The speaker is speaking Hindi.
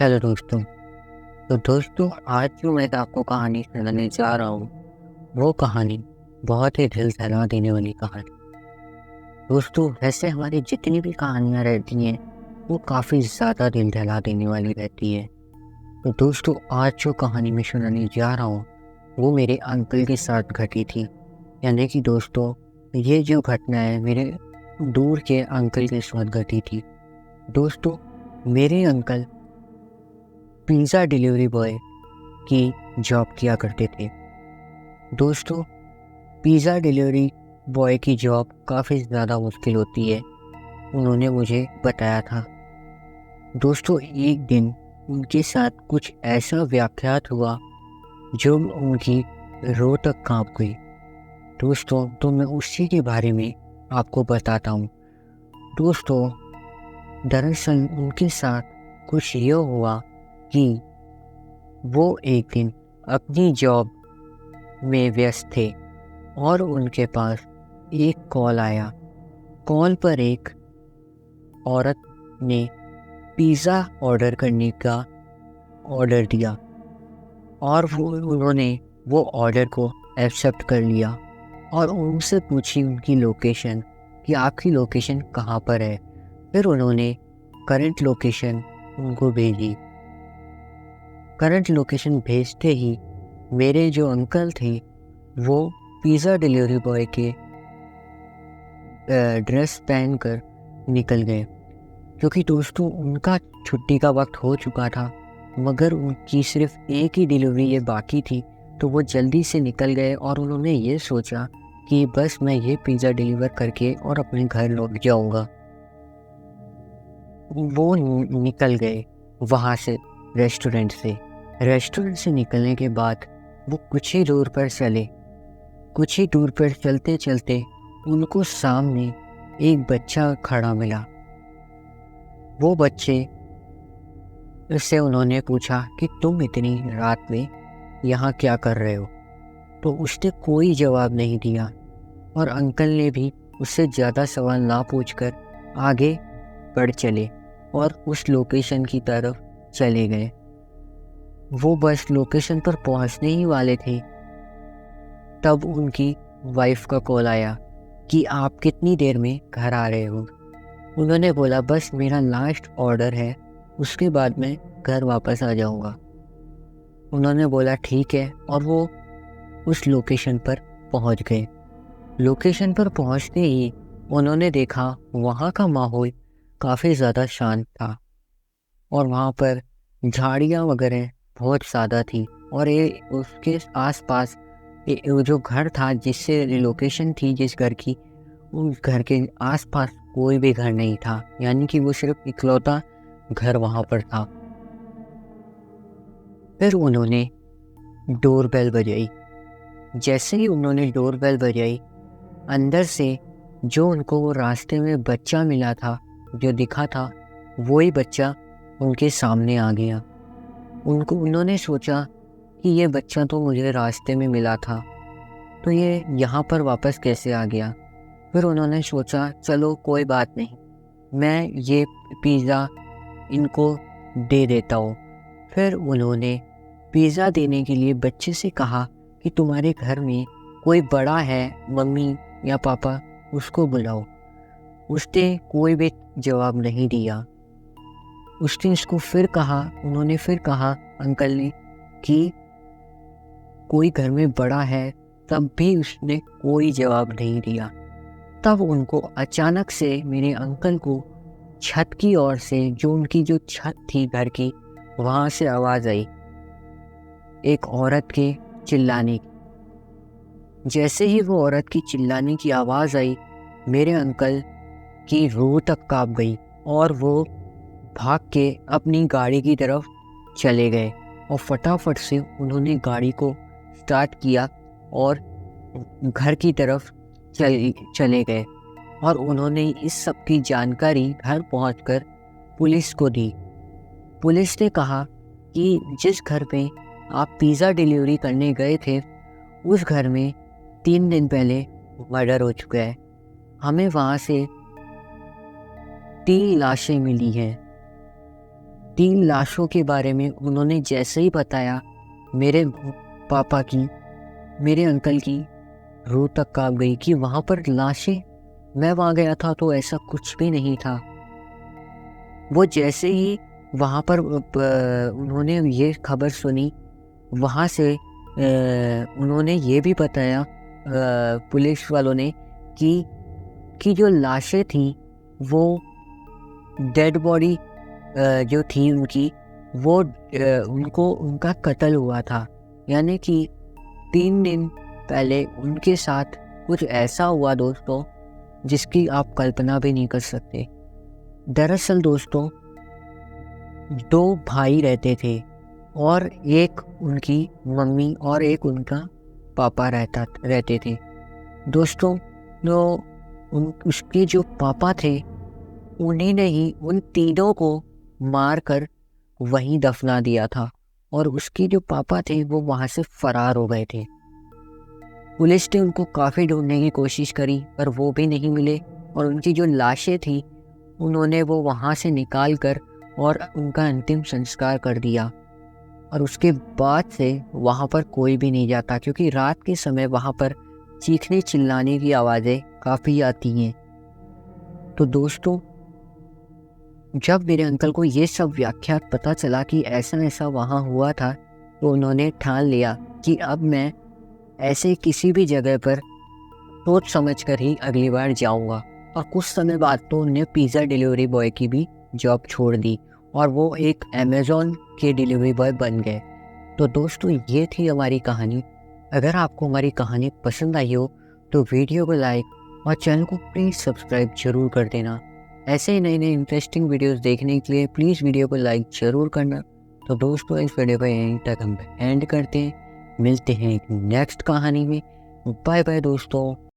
हेलो दोस्तों। तो दोस्तों, आज जो मैं आपको कहानी सुनाने जा रहा हूँ वो कहानी बहुत ही दिल दहला देने वाली कहानी। दोस्तों, वैसे हमारी जितनी भी कहानियाँ रहती हैं वो काफ़ी ज़्यादा दिल दहला देने वाली रहती है। तो दोस्तों, आज जो कहानी मैं सुनाने जा रहा हूँ वो मेरे अंकल के साथ घटी थी। यानी कि दोस्तों, ये जो घटना है मेरे दूर के अंकल के साथ घटी थी। दोस्तों, मेरे अंकल पिज़्ज़ा डिलीवरी बॉय की जॉब किया करते थे। दोस्तों, पिज़्ज़ा डिलीवरी बॉय की जॉब काफ़ी ज़्यादा मुश्किल होती है, उन्होंने मुझे बताया था। दोस्तों, एक दिन उनके साथ कुछ ऐसा व्याख्यात हुआ जो उनकी रूह तक काँप गई। दोस्तों, तो मैं उसी के बारे में आपको बताता हूँ। दोस्तों, दरअसल उनके साथ कुछ ये हुआ कि वो एक दिन अपनी जॉब में व्यस्त थे और उनके पास एक कॉल आया। कॉल पर एक औरत ने पिज़्ज़ा ऑर्डर करने का ऑर्डर दिया और उन्होंने वो ऑर्डर को एक्सेप्ट कर लिया और उनसे पूछी उनकी लोकेशन कि आपकी लोकेशन कहाँ पर है। फिर उन्होंने करंट लोकेशन उनको भेजी। करंट लोकेशन भेजते ही मेरे जो अंकल थे वो पिज़्ज़ा डिलीवरी बॉय के ड्रेस पहन कर निकल गए, क्योंकि दोस्तों उनका छुट्टी का वक्त हो चुका था मगर उनकी सिर्फ एक ही डिलीवरी ये बाकी थी। तो वो जल्दी से निकल गए और उन्होंने ये सोचा कि बस मैं ये पिज़्ज़ा डिलीवर करके और अपने घर लौट जाऊंगा। वो निकल गए वहाँ से, रेस्टोरेंट से निकलने के बाद वो कुछ ही दूर पर चले। कुछ ही दूर पर चलते चलते उनको सामने एक बच्चा खड़ा मिला। वो बच्चे से उन्होंने पूछा कि तुम इतनी रात में यहाँ क्या कर रहे हो। तो उसने कोई जवाब नहीं दिया और अंकल ने भी उससे ज़्यादा सवाल ना पूछकर आगे बढ़ चले और उस लोकेशन की तरफ चले गए। वो बस लोकेशन पर पहुँचने ही वाले थे तब उनकी वाइफ का कॉल आया कि आप कितनी देर में घर आ रहे हो। उन्होंने बोला बस मेरा लास्ट ऑर्डर है, उसके बाद मैं घर वापस आ जाऊंगा। उन्होंने बोला ठीक है और वो उस लोकेशन पर पहुंच गए। लोकेशन पर पहुंचते ही उन्होंने देखा वहाँ का माहौल काफ़ी ज़्यादा शांत था और वहाँ पर झाड़ियाँ वगैरह बहुत ज़्यादा थी और ये उसके आसपास जो घर था, जिससे लोकेशन थी जिस घर की, उस घर के आसपास कोई भी घर नहीं था। यानी कि वो सिर्फ इकलौता घर वहाँ पर था। फिर उन्होंने डोरबेल बजाई। जैसे ही उन्होंने डोरबेल बजाई, अंदर से जो उनको वो रास्ते में बच्चा मिला था, जो दिखा था, वही बच्चा उनके सामने आ गया। उन्होंने सोचा कि ये बच्चा तो मुझे रास्ते में मिला था, तो ये यहाँ पर वापस कैसे आ गया। फिर उन्होंने सोचा चलो कोई बात नहीं, मैं ये पिज़्ज़ा इनको दे देता हूँ। फिर उन्होंने पिज़्ज़ा देने के लिए बच्चे से कहा कि तुम्हारे घर में कोई बड़ा है, मम्मी या पापा, उसको बुलाओ। उसने कोई भी जवाब नहीं दिया। उसने इसको फिर कहा, उन्होंने फिर कहा अंकल ने कि कोई घर में बड़ा है, तब भी उसने कोई जवाब नहीं दिया। तब उनको अचानक से मेरे अंकल को छत की ओर से, जो उनकी जो छत थी घर की, वहाँ से आवाज़ आई एक औरत के चिल्लाने की। जैसे ही वो औरत की चिल्लाने की आवाज़ आई, मेरे अंकल की रूह तक कांप गई और वो भाग के अपनी गाड़ी की तरफ चले गए और फटाफट से उन्होंने गाड़ी को स्टार्ट किया और घर की तरफ चले गए और उन्होंने इस सब की जानकारी घर पहुंचकर पुलिस को दी। पुलिस ने कहा कि जिस घर में आप पिज़्ज़ा डिलीवरी करने गए थे, उस घर में 3 दिन पहले मर्डर हो चुका है। हमें वहाँ से 3 लाशें मिली हैं। 3 लाशों के बारे में उन्होंने जैसे ही बताया, मेरे पापा की, मेरे अंकल की रूह तक कांप गई कि वहाँ पर लाशें। मैं वहाँ गया था तो ऐसा कुछ भी नहीं था। वो जैसे ही वहाँ पर उन्होंने ये खबर सुनी, वहाँ से उन्होंने ये भी बताया पुलिस वालों ने कि जो लाशें थी वो डेड बॉडी जो थी उनकी, वो उनका कत्ल हुआ था। यानी कि 3 दिन पहले उनके साथ कुछ ऐसा हुआ दोस्तों, जिसकी आप कल्पना भी नहीं कर सकते। दरअसल दोस्तों 2 भाई रहते थे और एक उनकी मम्मी और एक उनका पापा रहते थे दोस्तों। तो उसके जो पापा थे, उन्हीं ने ही उन तीनों को मार कर वहीं दफना दिया था और उसके जो पापा थे वो वहाँ से फरार हो गए थे। पुलिस ने उनको काफ़ी ढूंढने की कोशिश करी पर वो भी नहीं मिले और उनकी जो लाशें थी उन्होंने वो वहाँ से निकाल कर और उनका अंतिम संस्कार कर दिया। और उसके बाद से वहाँ पर कोई भी नहीं जाता, क्योंकि रात के समय वहाँ पर चीखने चिल्लाने की आवाज़ें काफ़ी आती हैं। तो दोस्तों जब मेरे अंकल को ये सब व्याख्यात पता चला कि ऐसा ऐसा वहाँ हुआ था, तो उन्होंने ठान लिया कि अब मैं ऐसे किसी भी जगह पर सोच समझ कर ही अगली बार जाऊँगा। और कुछ समय बाद तो उन्हें पिज़्ज़ा डिलीवरी बॉय की भी जॉब छोड़ दी और वो एक अमेज़ॉन के डिलीवरी बॉय बन गए। तो दोस्तों ये थी हमारी कहानी। अगर आपको हमारी कहानी पसंद आई हो तो वीडियो को लाइक और चैनल को प्लीज़ सब्सक्राइब जरूर कर देना। ऐसे ही नए नए इंटरेस्टिंग वीडियोस देखने के लिए प्लीज़ वीडियो को लाइक ज़रूर करना। तो दोस्तों इस वीडियो को यहीं तक हम एंड करते हैं, मिलते हैं एक नेक्स्ट कहानी में। बाय बाय दोस्तों।